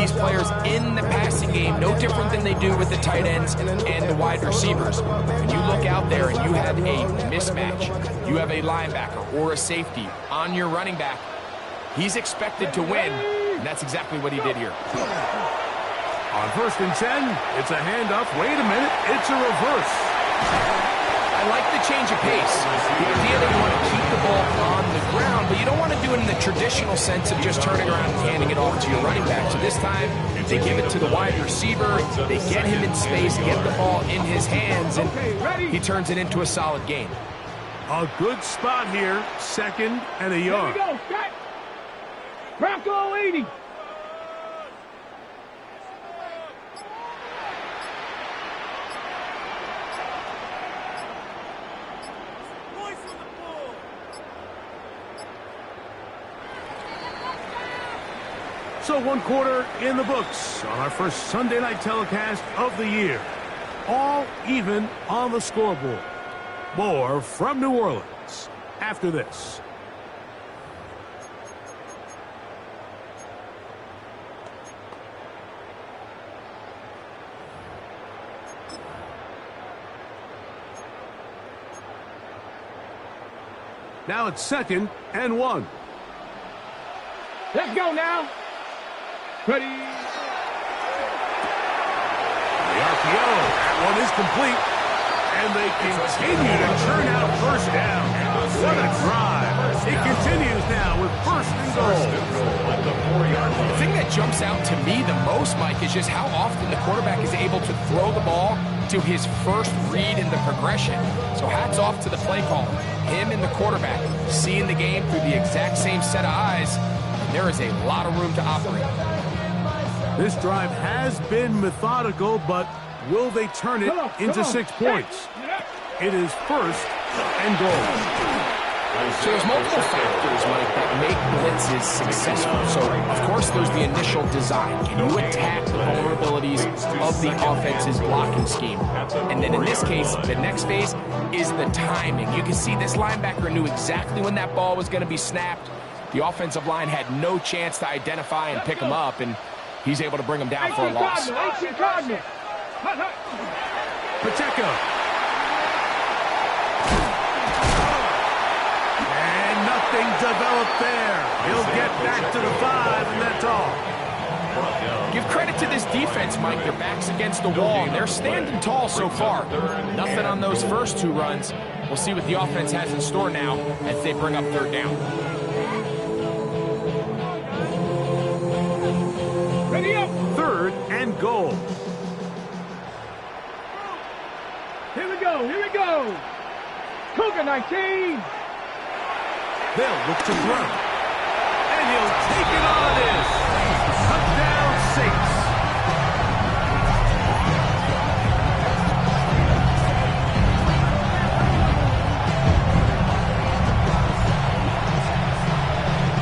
these players in the passing game, no different than they do with the tight ends and the wide receivers. When you look out there and you have a mismatch, you have a linebacker or a safety on your running back, he's expected to win, and that's exactly what he did here. On 1st and 10, it's a handoff. Wait a minute, it's a reverse. I like the change of pace. The idea that you want to keep the ball on the ground, but you don't want to do it in the traditional sense of just turning around and handing it off to your running back. So this time, they give it to the wide receiver, they get him in space, get the ball in his hands, and he turns it into a solid gain. A good spot here, 2nd and a yard. Here we go, Scott. Bronco 80. So 1 quarter in the books on our first Sunday night telecast of the year. All even on the scoreboard. More from New Orleans after this. Now it's 2nd and 1. Let's go now. Ready. The RPO. That one is complete. And they continue to churn out 1st down. What a drive. It continues now with 1st and goal. The thing that jumps out to me the most, Mike, is just how often the quarterback is able to throw the ball to his first read in the progression. So hats off to the play caller. Him and the quarterback seeing the game through the exact same set of eyes. There is a lot of room to operate. This drive has been methodical, but will they turn it into 6 points? It is 1st and goal. So there's multiple factors, Mike, that make blitzes successful. So, of course, there's the initial design. Can you attack the vulnerabilities of the offense's blocking scheme? And then in this case, the next phase is the timing. You can see this linebacker knew exactly when that ball was going to be snapped. The offensive line had no chance to identify and pick him up, and he's able to bring him down for a loss. Pacheco. And nothing developed there. He'll get back to the 5, and that's all. Give credit to this defense, Mike. Their back's against the wall, and they're standing tall so far. Nothing on those first 2 runs. We'll see what the offense has in store now as they bring up 3rd down. Ready up. 3rd and goal. Here we go. Here we go. Cougar 19. They'll look to throw. And he'll take it on this. Touchdown, Saints.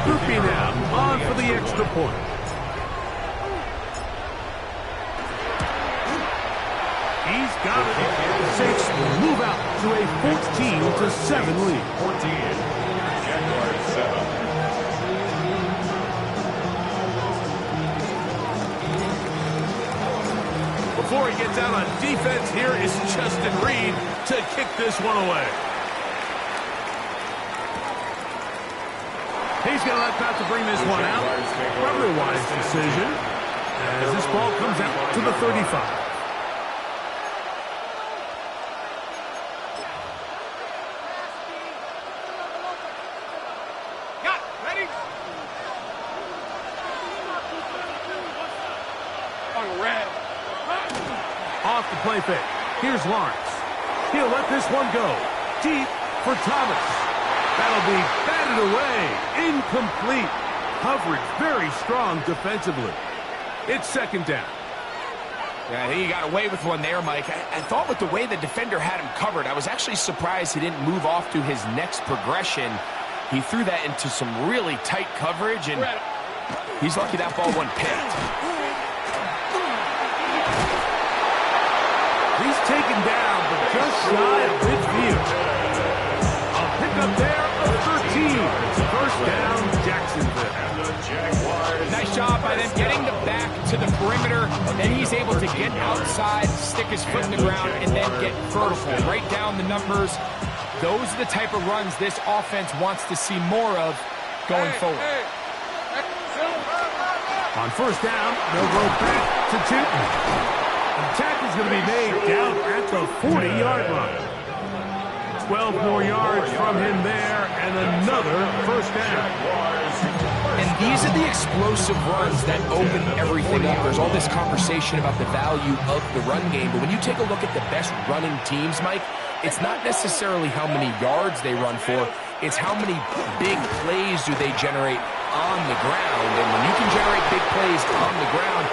Groupie now on for the extra point. He's got it. The Saints will move out to a 14-7 lead. 14. Jaguars 7. Before he gets out on defense, here is Justin Reed to kick this one away. He's going to let Pat to bring this one out. Probably a wise decision as this ball comes out to the 35. Off the play fake. Here's Lawrence. He'll let this one go. Deep for Thomas. That'll be batted away. Incomplete. Coverage very strong defensively. It's 2nd down. Yeah, I think he got away with one there, Mike. I thought with the way the defender had him covered, I was actually surprised he didn't move off to his next progression. He threw that into some really tight coverage, and he's lucky that ball wasn't picked. He's taken down, but just shy of midfield. A pickup there of 13. 1st down, Jacksonville. Nice job by them getting the back to the perimeter, then he's able to get outside, stick his foot in the ground, and then get vertical. Right down the numbers. Those are the type of runs this offense wants to see more of going forward. On first down, they'll go back to Tootin. The tackle is going to be made down at the 40-yard line. 12 more yards from him there, and another first down. And these are the explosive runs that open everything up. There's all this conversation about the value of the run game, but when you take a look at the best running teams, Mike, it's not necessarily how many yards they run for, it's how many big plays do they generate on the ground. And when you can generate big plays on the ground,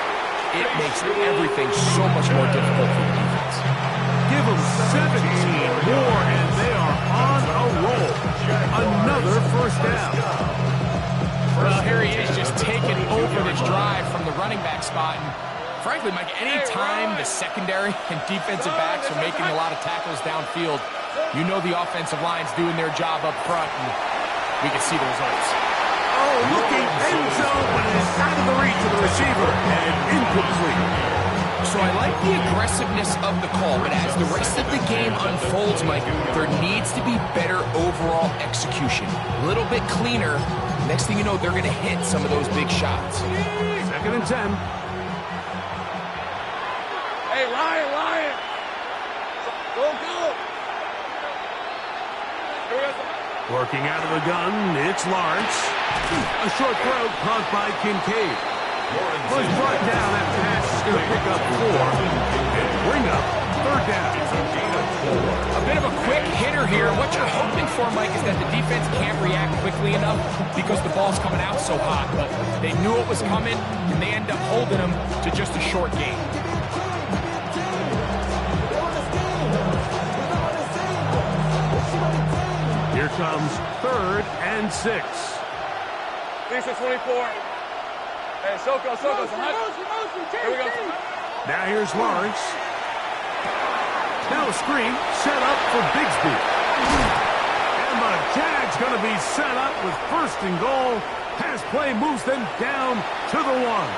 it makes everything so much more difficult for the defense. Give them 17 more, and they are on a roll. Another first down. Well, here he is just taking over this drive from the running back spot. And frankly, Mike, any time the secondary and defensive backs are making a lot of tackles downfield, you know the offensive line's doing their job up front, and we can see the results. Oh, looking end zone, but it is out of the reach of the receiver and incomplete. So I like the aggressiveness of the call, but as the rest of the game unfolds, Mike, there needs to be better overall execution. A little bit cleaner. Next thing you know, they're going to hit some of those big shots. 2nd and 10. Hey, Lion! Go! Working out of the gun, it's Lawrence. A short throw caught by Kincaid. Was brought down. That pass is going to pick up 4 and bring up 3rd down. A bit of a quick hitter here. What you're hoping for, Mike, is that the defense can't react quickly enough because the ball's coming out so hot. But they knew it was coming, and they end up holding them to just a short gain. Here comes 3rd and 6. Lisa 24. Hey, Soko. Here we go. Now here's Lawrence. Now a screen set up for Bigsby. And the Jags going to be set up with 1st and goal. Pass play moves them down to the 1.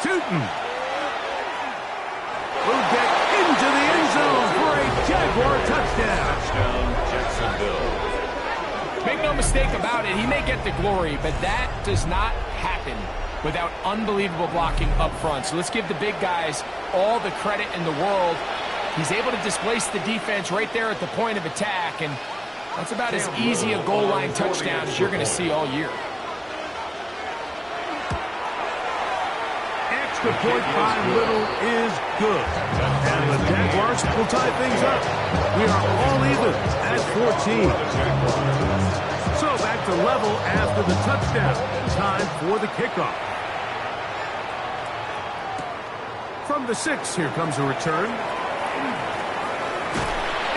Tootin will get into the end zone for a Jaguar touchdown. Make no mistake about it, he may get the glory, but that does not happen without unbelievable blocking up front. So let's give the big guys all the credit in the world. He's able to displace the defense right there at the point of attack, and that's about as easy a goal line touchdown as you're going to see all year. The point by Little is good. And the Jaguars will tie things up. We are all even at 14. So back to level after the touchdown. Time for the kickoff. From the 6, here comes a return.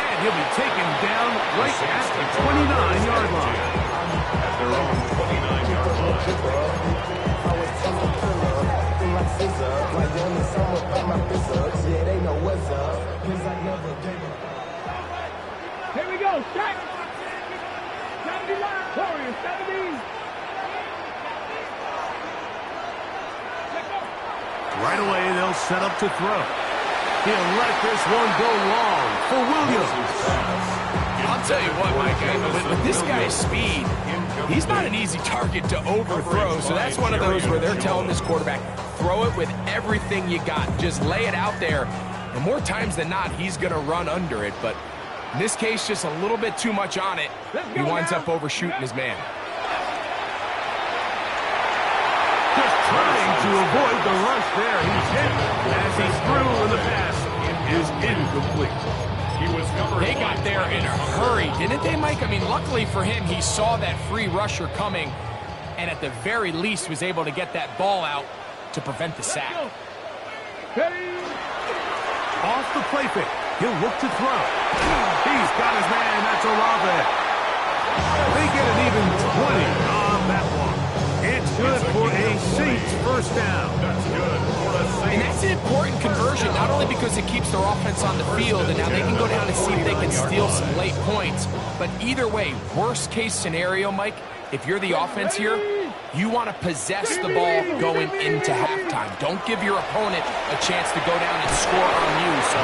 And he'll be taken down right at the 29-yard line. At their own 29-yard line. Here we go, Shaq. 70 line, Warriors, 70. Right away, they'll set up to throw. He'll let this one go long for Williams. I'll tell you what, Mike, with this guy's speed, he's not an easy target to overthrow. So that's one of those where they're telling this quarterback, throw it with everything you got. Just lay it out there. And more times than not, he's going to run under it. But in this case, just a little bit too much on it. He winds up overshooting his man. Just trying to avoid the rush there. He's hit as he threw, and the pass is incomplete. They got there in a hurry, didn't they, Mike? I mean, luckily for him, he saw that free rusher coming, and at the very least was able to get that ball out to prevent the sack. Off the play fake. He'll look to throw. He's got his man. That's Olave. They get an on that one. It's good for a Saints first down. That's good for a Saints. And that's an important conversion, not only because it keeps their offense on the field, and now they can go down and see if they can steal some late points. But either way, worst case scenario, Mike, if you're the offense here, you want to possess the ball going into halftime. Don't give your opponent a chance to go down and score on you. So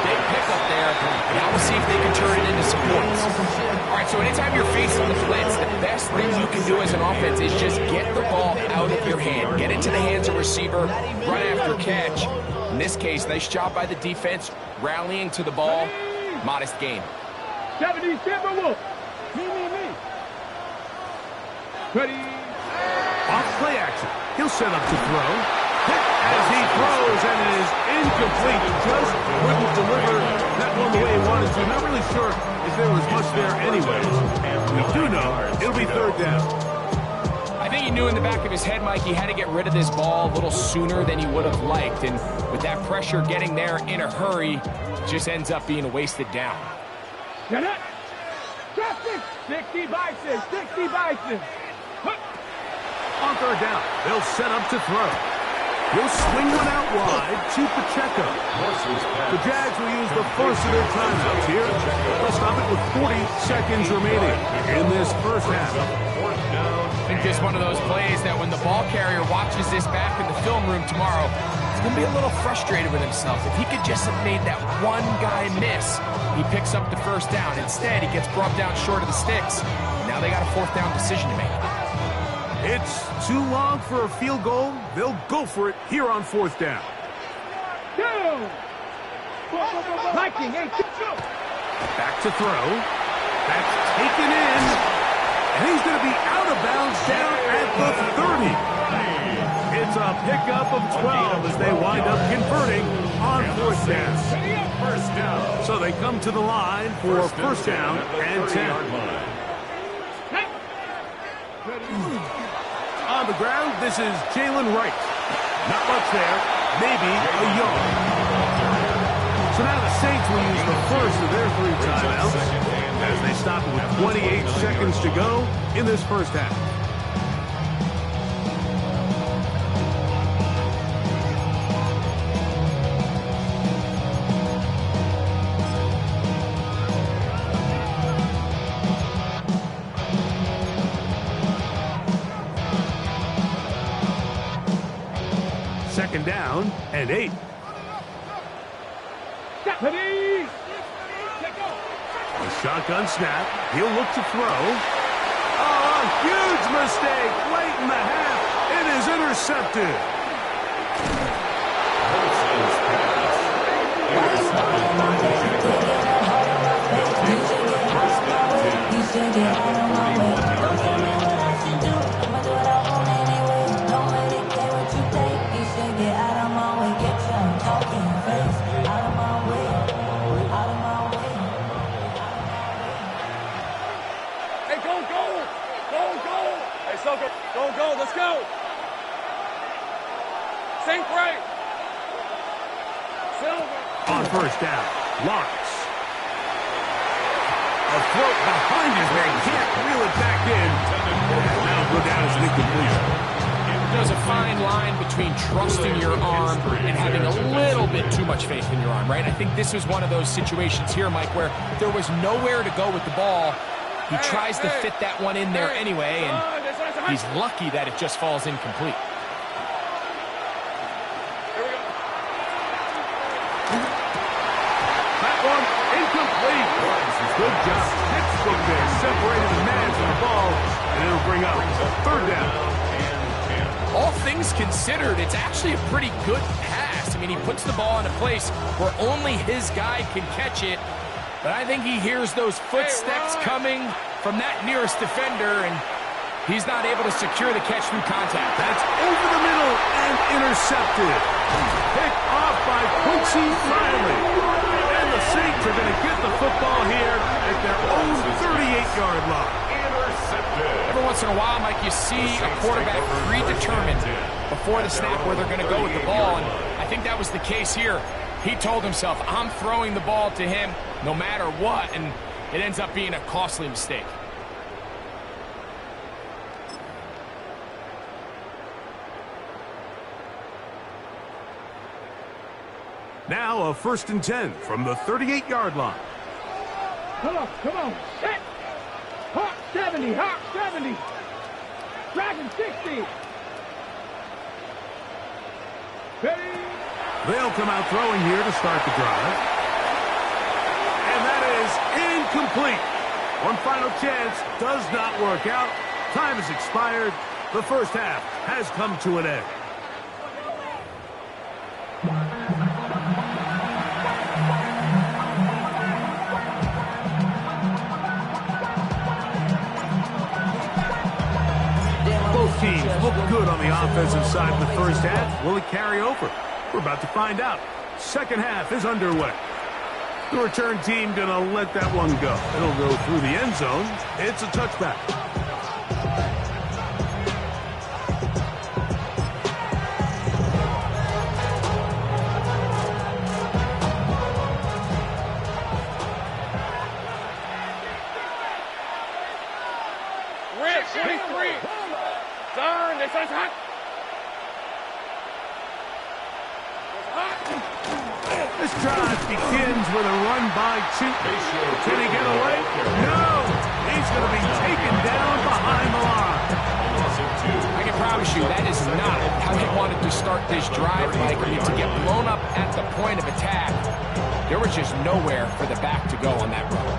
big pickup there. Now we'll see if they can turn it into some points. All right, so anytime you're facing the blitz, the best thing you can do as an offense is just get the ball out of your hand. Get into the hands of receiver, run after catch. In this case, nice job by the defense, rallying to the ball. Modest gain. 70 Timberwolves. Me. Ready. Off play action. He'll set up to throw. Hit as he throws, and it is incomplete. Just couldn't deliver that one the way he wanted to. Not really sure if there was much there anyways. We do know it'll be third down. I think he knew in the back of his head, Mike, he had to get rid of this ball a little sooner than he would have liked. And with that pressure getting there in a hurry, just ends up being a wasted down. Get it. 60 Bison. On third down, they'll set up to throw. He'll swing one out wide to Pacheco. The Jags will use the first of their timeouts here. They'll stop it with 40 seconds remaining in this first half. I think this is one of those plays that when the ball carrier watches this back in the film room tomorrow, he's going to be a little frustrated with himself. If he could just have made that one guy miss, he picks up the first down. Instead, he gets brought down short of the sticks. Now they got a fourth down decision to make. It's too long for a field goal. They'll go for it here on fourth down. Viking, Back to throw. That's taken in. And he's going to be out of bounds down at the 30. It's a pickup of 12 as they wind up converting on fourth down. First down. So they come to the line for first down and 10. On the ground, this is Jalen Wright. Not much there, maybe a yard. So now the Saints will use the first of their 3 timeouts as they stop it with 28 seconds to go in this first half. Second down and 8. A shotgun snap. He'll look to throw. Oh, a huge mistake late in the half. It is intercepted. Go, let's go. Sink right. Silver. On first down, Lawrence. A throat behind his man. Can't reel it back in. And now go down as an incompletion. There's a fine line between trusting your arm and having a little bit too much faith in your arm, right? I think this is one of those situations here, Mike, where there was nowhere to go with the ball. He tries to fit that one in there anyway, and he's lucky that it just falls incomplete. That one incomplete. Good job. Textbook there. Separated the man from the ball, and it'll bring up third down. All things considered, it's actually a pretty good pass. I mean, he puts the ball in a place where only his guy can catch it. But I think he hears those footsteps coming from that nearest defender, and he's not able to secure the catch through contact. That's over the middle and intercepted. Picked off by Quincy Riley. And the Saints are going to get the football here at their own 38-yard line. Every once in a while, Mike, you see a quarterback predetermined before the snap where they're going to go with the ball, and I think that was the case here. He told himself, I'm throwing the ball to him no matter what, and it ends up being a costly mistake. Now a 1st and 10 from the 38-yard line. Come on. Set. Hawk 70. Dragon 60. Ready. They'll come out throwing here to start the drive. And that is incomplete. One final chance does not work out. Time has expired. The first half has come to an end. Both teams look good on the offensive side in the first half. Will it carry over? We're about to find out. Second half is underway. The return team gonna let that one go. It'll go through the end zone. It's a touchback. This drive begins with a run by Chico. Can he get away? No! He's going to be taken down behind the line. I can promise you that is not how he wanted to start this drive, Mike. I mean, to get blown up at the point of attack, there was just nowhere for the back to go on that run.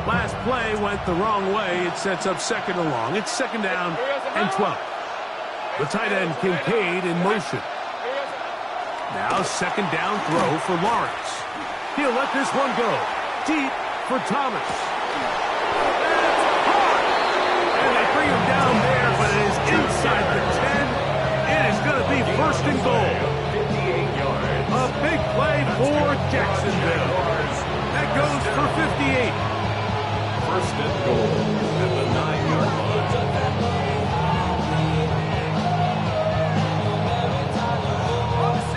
Last play went the wrong way. It sets up 2nd and long. It's 2nd down and 12. The tight end Kincaid in motion. Now 2nd down throw for Lawrence. He'll let this one go. Deep for Thomas. And they bring him down there, but it is inside the 10. It is going to be 1st and goal. A big play for Jacksonville. That goes for 58. 1st and goal at the 9-yard line.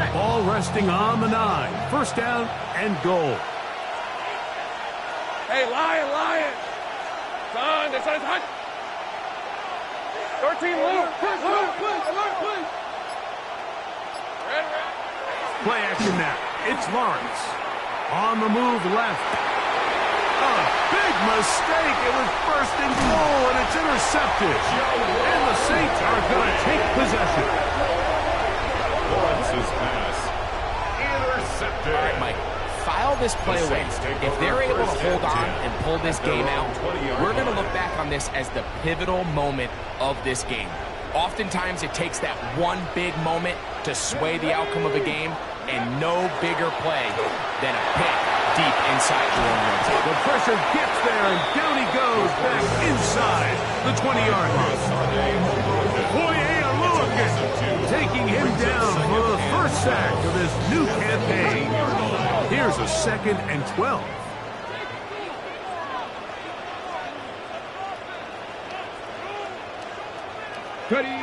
Ball resting on the 9. 1st down and goal. Hey, Lion! Son, this is hot. 13, Luke. Alert. Play action now. It's Lawrence. On the move left. A big mistake. It was 1st and goal, and it's intercepted. And the Saints are going to take possession. Lawrence's pass intercepted. All right, Mike, file this play away. If they're able to hold on and pull this game out, we're going to look back on this as the pivotal moment of this game. Oftentimes, it takes that one big moment to sway the outcome of a game, and no bigger play than a pick deep inside the one. The pressure gets there, and down he goes back inside the 20-yard line. Taking him down for the first sack of this new campaign. Here's a 2nd and 12. Ready.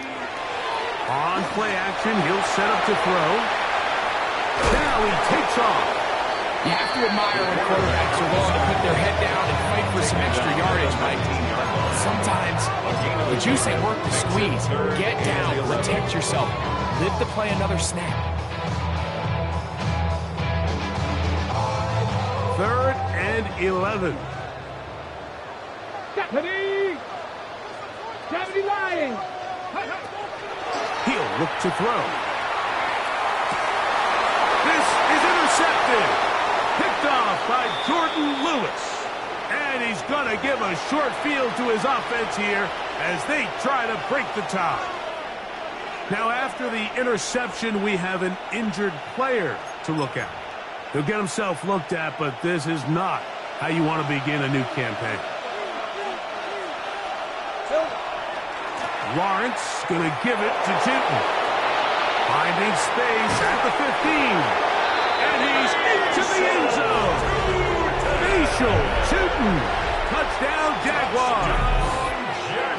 On play action, he'll set up to throw. Now he takes off. You have to admire when quarterbacks are willing to put their head down and fight for some extra yardage, Mike. Sometimes, the juice ain't worth the squeeze. Get down, protect yourself, live to play another snap. 3rd and 11. Ready. 70 Lions. He'll look to throw. This is intercepted. Picked off by Jordan Lewis. And he's going to give a short field to his offense here as they try to break the tie. Now, after the interception, we have an injured player to look at. He'll get himself looked at, but this is not how you want to begin a new campaign. Lawrence going to give it to Newton. Finding space at the 15. And he's into the end zone. Facial Newton. Touchdown, Jaguars.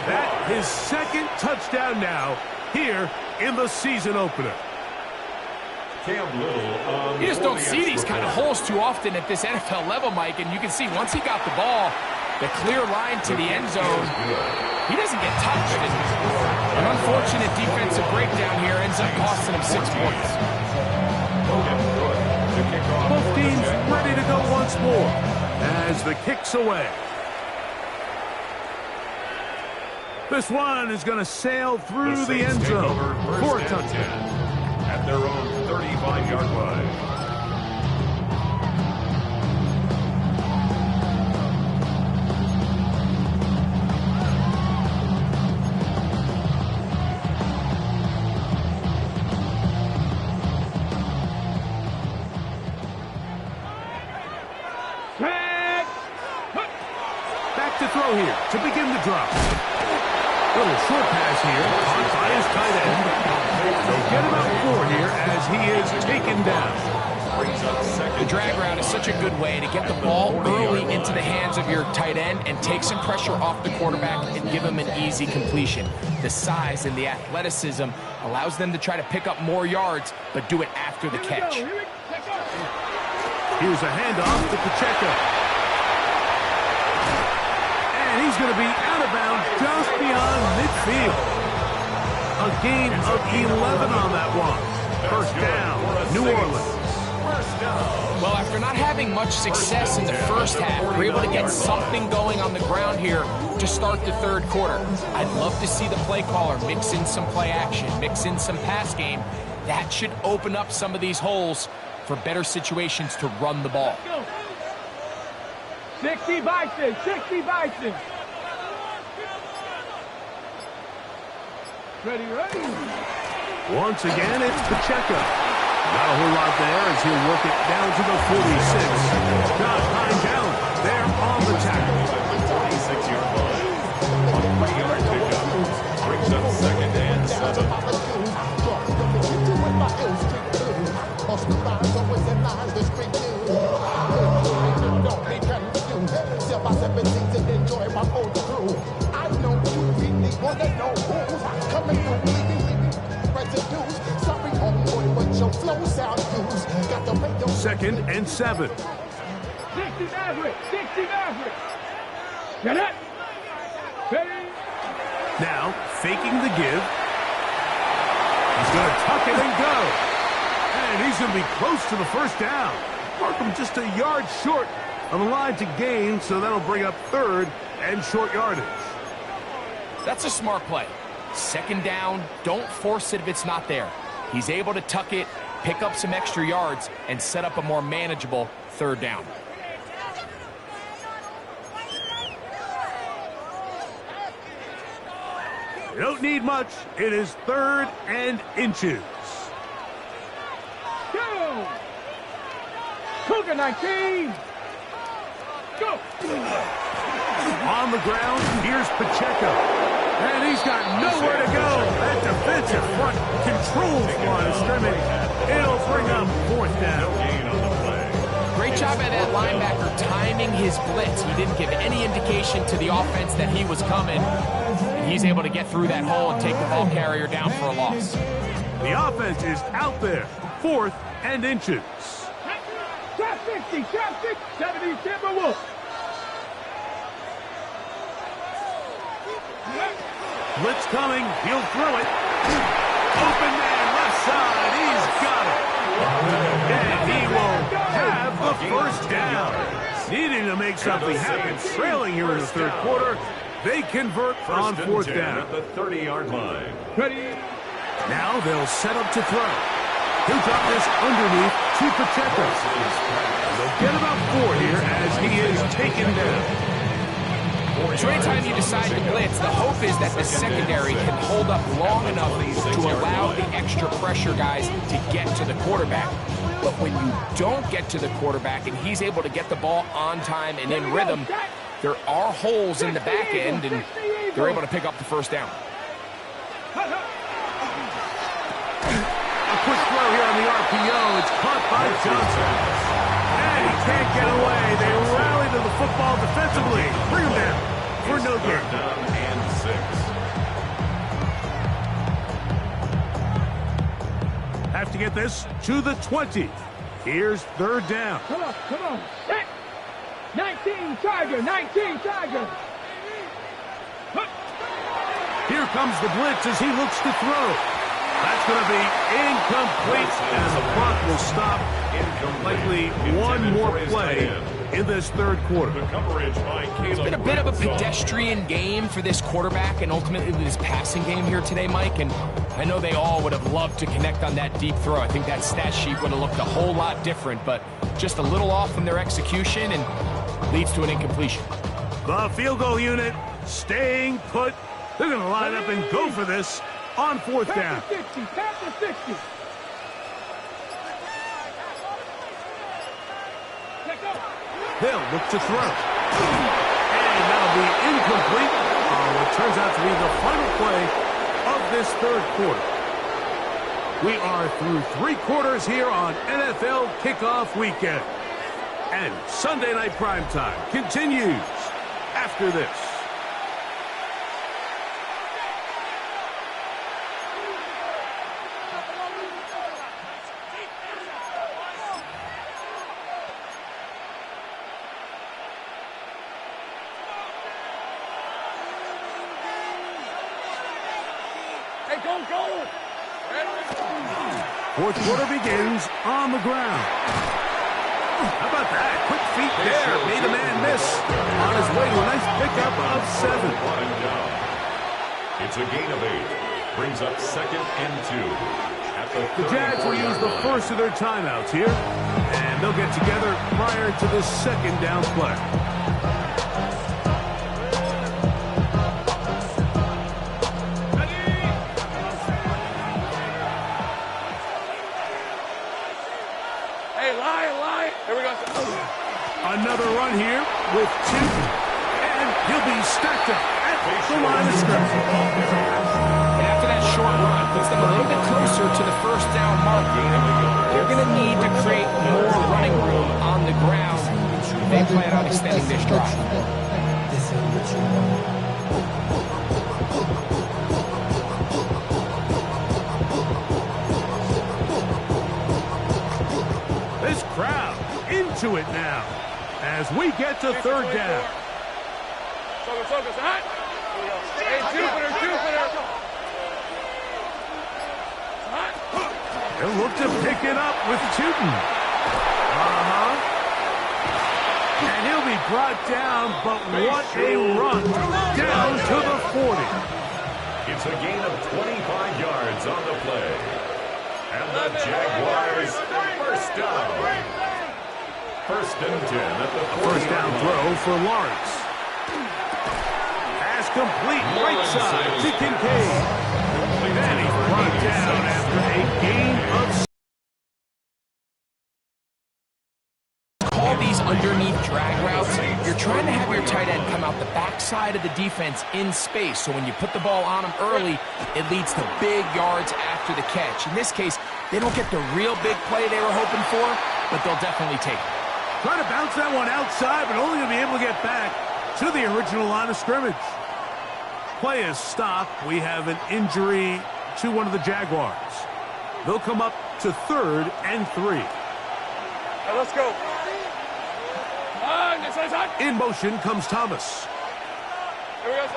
That his 2nd touchdown now here in the season opener. You just don't see these kind of holes too often at this NFL level, Mike, and you can see once he got the ball, The clear line to the end zone. He doesn't get touched. And an unfortunate defensive breakdown here ends up costing him 6 points. Both teams ready to go once more as the kick's away. This one is going to sail through the end zone for a touchdown. At their own 35-yard line. Back to throw here to begin the drop. Little short pass here, caught by his tight end. They'll get about 4 here as he is taken down. The drag route is such a good way to get the ball early into the hands of your tight end and take some pressure off the quarterback and give him an easy completion. The size and the athleticism allows them to try to pick up more yards, but do it after the catch. Here's a handoff to Pacheco. And he's going to be out of bounds just beyond midfield. A gain of 11 on that one. First down, New Orleans. Well, after not having much success in the first half, we're able to get something going on the ground here to start the third quarter. I'd love to see the play caller mix in some play action, mix in some pass game. That should open up some of these holes for better situations to run the ball. 60 Bison, 60 Bison. Ready. Once again, it's Pacheco. Not a whole lot there as he'll work it down to the 46. Got time down there on the tackle. 46-yard line. A 3-yard pickup. Brings up 2nd and 7. Second and 7. 60 Maverick, 60 Maverick. Get it. Ready. Now, faking the give. He's going to tuck it and go. And he's going to be close to the first down. Markham just a yard short of the line to gain, so that'll bring up 3rd and short yardage. That's a smart play. 2nd down, don't force it if it's not there. He's able to tuck it, pick up some extra yards, and set up a more manageable 3rd down. You don't need much. It is 3rd and inches. Go. Cougar 19. Go. On the ground, here's Pacheco. And he's got nowhere to go. That defensive front controls the line of scrimmage. It'll bring up 4th down. Great job by that linebacker timing his blitz. He didn't give any indication to the offense that he was coming. And he's able to get through that hole and take the ball carrier down for a loss. The offense is out there. 4th and inches. Trap 60, 70 Timberwolves. Blitz coming. He'll throw it. Open man, left side. He's got it. And he will have the first down. Needing to make something happen. Trailing here in the 3rd quarter. They convert on 4th down. At the 30-yard line. Ready. Now they'll set up to throw. He'll drop this underneath to Pacheco. They'll get about 4 here as he is taken down. So anytime you decide to blitz, the hope is that the secondary can hold up long enough to allow the extra pressure guys to get to the quarterback. But when you don't get to the quarterback and he's able to get the ball on time and in rhythm, there are holes in the back end, and they're able to pick up the first down. A quick throw here on the RPO. It's caught by Johnson. And he can't get away. They rally to the football defensively. Bring him down for no gain. Down and 6. Have to get this to the 20. Here's 3rd down. Come on. 19 Charger, 19 Charger. Here comes the blitz as he looks to throw. That's going to be incomplete, and the clock will stop. Likely one more play in this third quarter. It's been a bit of a pedestrian game for this quarterback and ultimately this passing game here today, Mike. And I know they all would have loved to connect on that deep throw. I think that stat sheet would have looked a whole lot different, but just a little off in their execution and leads to an incompletion. The field goal unit staying put. They're going to line up and go for this on fourth down. Pass to 60, pass to 60. They'll look to throw. And that'll be incomplete on what turns out to be the final play of this third quarter. We are through 3 quarters here on NFL Kickoff Weekend. And Sunday Night Primetime continues after this. Fourth quarter begins on the ground. How about that? Quick feet there. Made a man miss. On his way to a nice pickup of 7. It's a gain of 8. Brings up 2nd and 2. The Jags will use the first of their timeouts here. And they'll get together prior to the 2nd down play. Another run here with 2, and he'll be stacked up at the line of scrimmage. After that short run, puts them a little bit closer to the first down marker. They're going to need to create more running room on the ground if they plan on extending this drive. This crowd into it now. As we get to third down. Hey, Jupiter. They'll look to pick it up with Tootin. And he'll be brought down, but what a run down to the 40. It's a gain of 25 yards on the play. And the Jaguars first down. 1st and 10 at the 40. First down throw for Lawrence. Pass complete right side to Kincaid. And he's brought down after a gain of 6. Call these underneath drag routes. You're trying to have your tight end come out the backside of the defense in space. So when you put the ball on him early, it leads to big yards after the catch. In this case, they don't get the real big play they were hoping for, but they'll definitely take it. Trying to bounce that one outside, but only going to be able to get back to the original line of scrimmage. Play is stopped. We have an injury to one of the Jaguars. They'll come up to 3rd and 3. Hey, let's go. In motion comes Thomas. Here we go.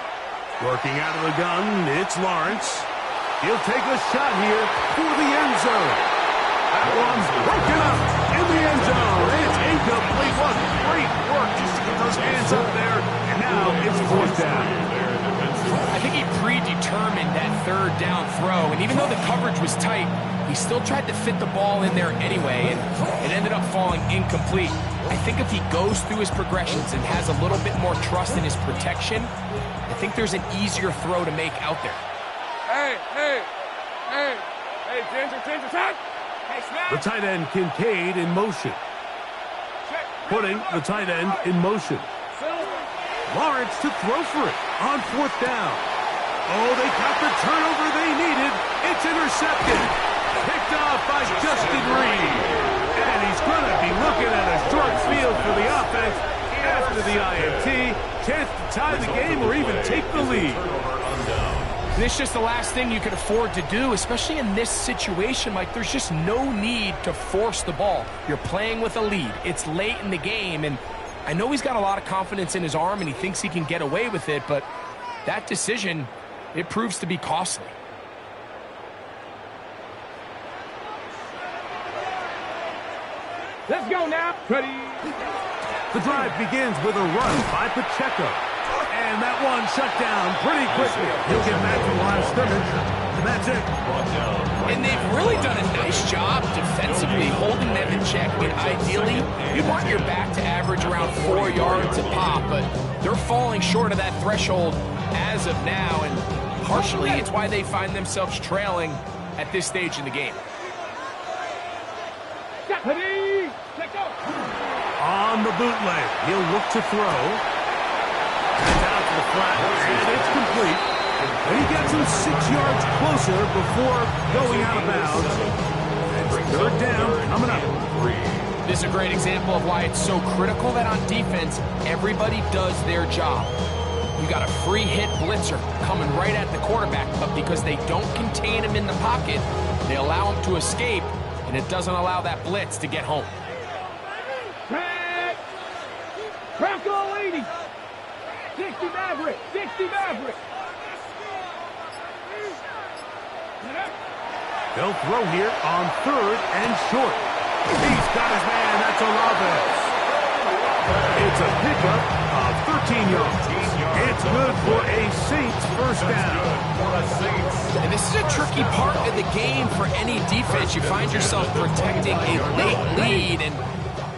Working out of the gun, it's Lawrence. He'll take a shot here for the end zone. That one's broken up in the end zone. It's incomplete. What great work just to get those hands up there. And now it's 4th down. I think he predetermined that 3rd down throw. And even though the coverage was tight, he still tried to fit the ball in there anyway. And it ended up falling incomplete. I think if he goes through his progressions and has a little bit more trust in his protection, I think there's an easier throw to make out there. Hey, Ginger, time. The tight end Kincaid in motion. Putting the tight end in motion. Lawrence to throw for it on 4th down. Oh, they got the turnover they needed. It's intercepted. Picked off by Justin Reed. And he's going to be looking at a short field for the offense after the INT. Chance to tie the game or even take the lead. This is just the last thing you could afford to do, especially in this situation. Like, there's just no need to force the ball. You're playing with a lead. It's late in the game, and I know he's got a lot of confidence in his arm and he thinks he can get away with it, but that decision, it proves to be costly. Let's go now. Ready. The drive begins with a run by Pacheco. And that one shut down pretty quickly. He'll get back to the line of scrimmage, and that's it. And they've really done a nice job defensively holding them in check. I mean, ideally, you want your back to average around 4 yards a pop, but they're falling short of that threshold as of now, and partially it's why they find themselves trailing at this stage in the game. Ready. Let's go. On the bootleg, he'll look to throw. And out to the flat, and it's complete. And he gets him 6 yards closer before going out of bounds. It's third down, coming up. This is a great example of why it's so critical that on defense, everybody does their job. You got a free hit blitzer coming right at the quarterback, but because they don't contain him in the pocket, they allow him to escape, and it doesn't allow that blitz to get home. Bronco 80. 60 Maverick. 60 Maverick. They'll throw here on third and short. He's got his man. That's Olave. It's a pickup of 13 yards. It's good for a Saints first down. And this is a tricky part of the game for any defense. You find yourself protecting a late lead, and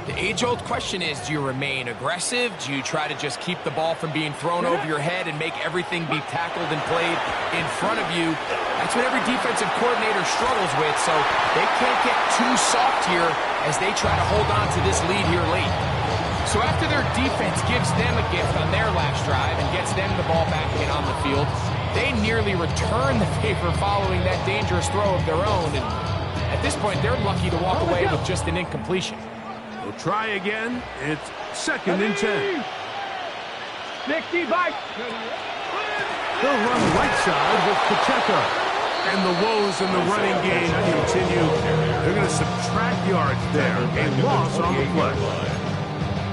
the age-old question is, do you remain aggressive? Do you try to just keep the ball from being thrown over your head and make everything be tackled and played in front of you? That's what every defensive coordinator struggles with, so they can't get too soft here as they try to hold on to this lead here late. So after their defense gives them a gift on their last drive and gets them the ball back again on the field, they nearly return the favor following that dangerous throw of their own, and at this point, they're lucky to walk away with just an incompletion. We'll try again. It's second and 10. 60 bike. They'll run right side with Pacheco. And the woes in the running game continue. They're going to subtract yards there. A loss on the play.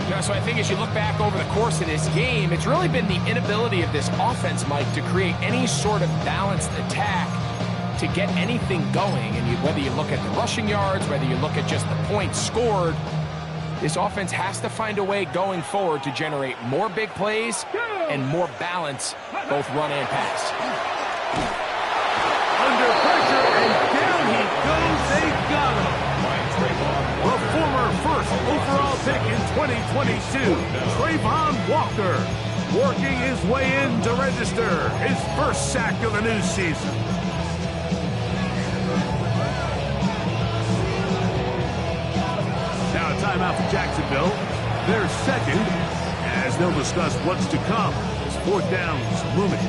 Yeah, so I think as you look back over the course of this game, it's really been the inability of this offense, Mike, to create any sort of balanced attack to get anything going. And whether you look at the rushing yards, whether you look at just the points scored, this offense has to find a way going forward to generate more big plays and more balance, both run and pass. Under pressure, and down he goes. They got him. The former first overall pick in 2022, Trayvon Walker, working his way in to register his first sack of the new season. Now a timeout for Jacksonville. They're second, as they'll discuss what's to come as fourth down's looming.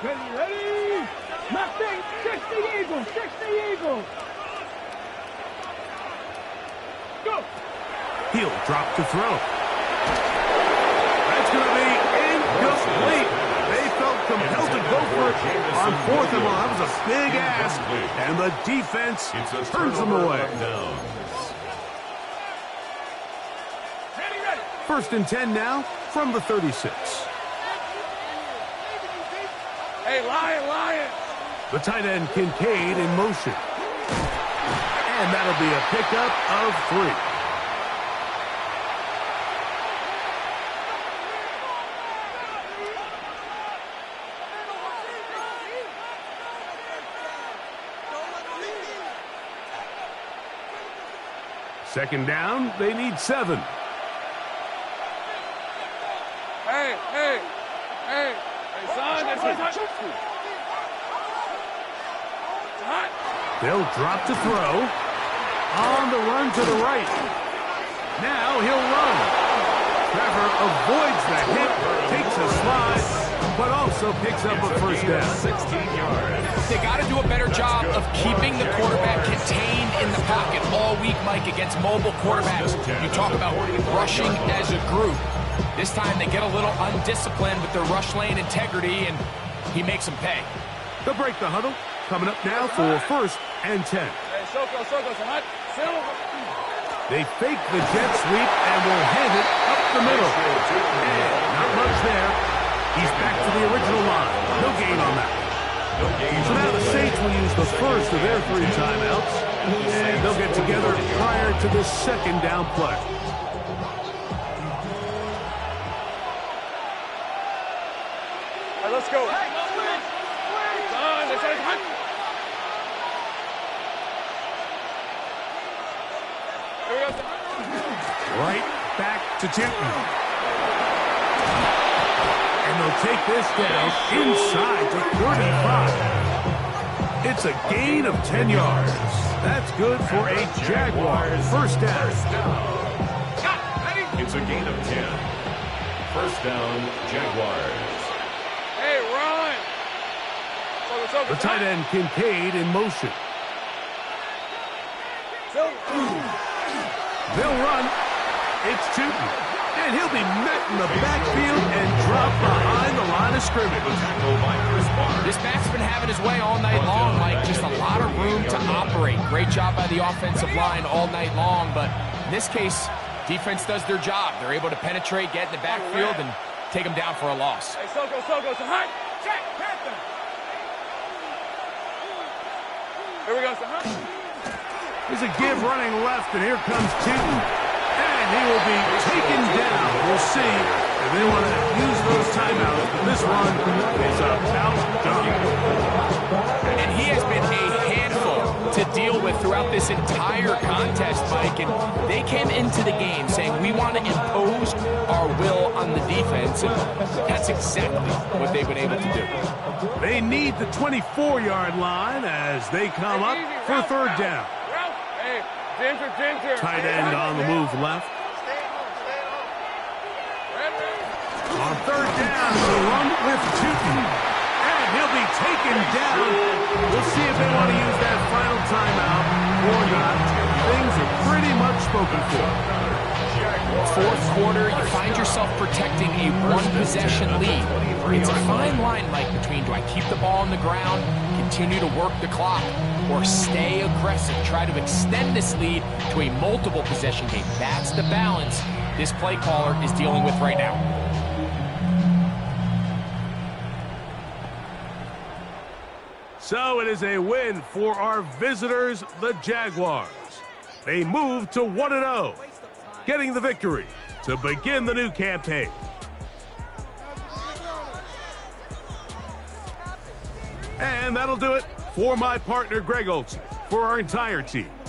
Ready. Nothing. 60 Eagles. 60 Eagles. Go. He'll drop to throw. That's going to be incomplete. They felt compelled to go for it on fourth and long. That was a big ask, and the defense turns them away. First and 10 now from the 36. Hey, Lion! The tight end Kincaid in motion. And that'll be a pickup of 3. Second down, they need 7. Hey, son, that's hot. They'll drop to throw. On the run to the right. Now he'll run. Trevor avoids the hit, takes a slide, but also also picks up a first down. 16 yards. They got to do a better job of keeping the quarterback contained in the pocket all week, Mike, against mobile quarterbacks. You talk about rushing as a group. This time they get a little undisciplined with their rush lane integrity, and he makes them pay. They'll break the huddle. Coming up now for 1st and 10. They fake the jet sweep and will hand it up the middle. And not much there. He's back to the original line. No gain on that. So now the Saints will use the first of their 3 timeouts, and they'll get together prior to the 2nd down play. All right, let's go. Right back to Tipton. And they'll take this down inside to 35. It's a gain of 10 yards. That's good for a Jaguars first down. It's a gain of 10. First down, Jaguars. Hey, run! The tight end Kincaid in motion. They'll run. It's Tootin. And he'll be met in the backfield and dropped behind the line of scrimmage. This back's been having his way all night long, Mike. Just a lot of room to operate. Great job by the offensive line all night long. But in this case, defense does their job. They're able to penetrate, get in the backfield, and take them down for a loss. Hey, Soko, so high. Check, Panther. Here we go, so high. There's a give running left, and here comes Tootin. And he will be taken down. We'll see if they want to use those timeouts. But this one is about done. And he has been a handful to deal with throughout this entire contest, Mike. And they came into the game saying, we want to impose our will on the defense. And that's exactly what they've been able to do. They need the 24-yard line as they come up for 3rd down. Hey, Ginger. Tight end on the move left. On 3rd down, the run with Tootin. And he'll be taken down. We'll see if they want to use that final timeout or not. Things are pretty much spoken for. 4th quarter, you find yourself protecting a 1-possession lead. It's a fine line, Mike, between do I keep the ball on the ground, continue to work the clock, or stay aggressive, try to extend this lead to a multiple possession game. That's the balance this play caller is dealing with right now. So it is a win for our visitors, the Jaguars. They move to 1-0, getting the victory to begin the new campaign. And that'll do it for my partner, Greg Olson, for our entire team.